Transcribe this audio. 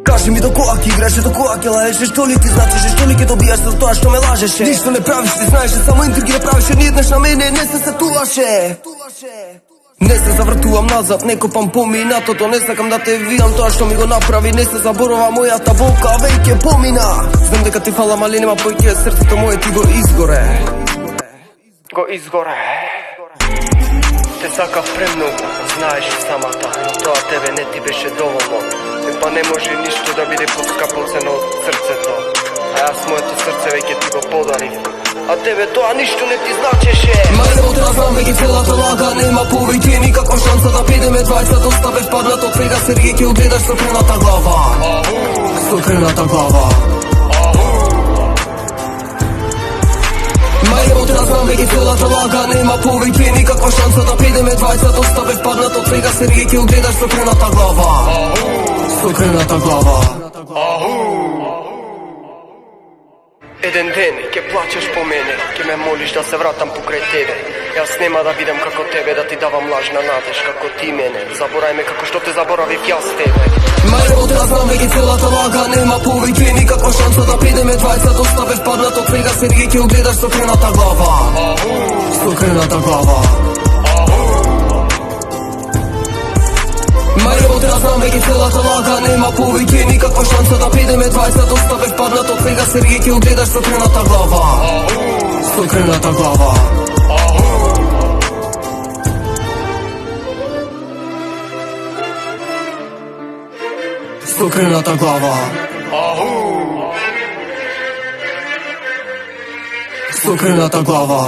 Кажи ми до која ќе играше, до која ќе лаеше, што ли ти значеше, што ли ќе добијаш за тоа што ме лажеше. Ништо не правиш, ти знаеше, само интриги не правише, ни еднаш на мене не се сетуваше. Не се завртувам назад, не копам по минатото, не сакам да те вијам тоа што ми го направи, не се заборува мојата болка, веќе помина. Знам дека ти фалам, али нема појќе, срцето моје ти го изгоре. Го изгоре. Те сакав премногу, знаеш и самата, но тоа тебе не ти беше доволно. Па не може ништо да биде поскапо цена од срцето. А јас моето срце веќе ти го подарив, а тебе тоа ништо не ти значеше. Мајло знам веќе целата лага, нема повеќе никаква шанса да педеме двајца. Доста бев паднат од сега, Сергеј ќе огледаш со крената глава. Со крената глава. Мајло знам веќе целата лага, нема повеќе никаква шанса да педеме двајца. Доста бев паднат од сега, Сергеј ќе огледаш со крената глава. Со крената глава. Еден ден ќе плачеш по мене, ќе ме молиш да се вратам покрај тебе. Јас нема да бидам како тебе, да ти давам лажна надеж, како ти мене. Заборај ме како што те заборавив јас тебе. Мајло знам веќе целата лага, нема повеќе никаква шанса да педеме двајца. Доста бев паднат од сега, Сергеј ќе огледаш со крената глава. Со крената глава. Мајло знам веќе целата лага, нема повеќе никаква шанса да педеме двајца. Доста бев паднат од сега, Сергеј ќе огледаш со крената глава. Со крената глава. Со крената глава. Со крената глава.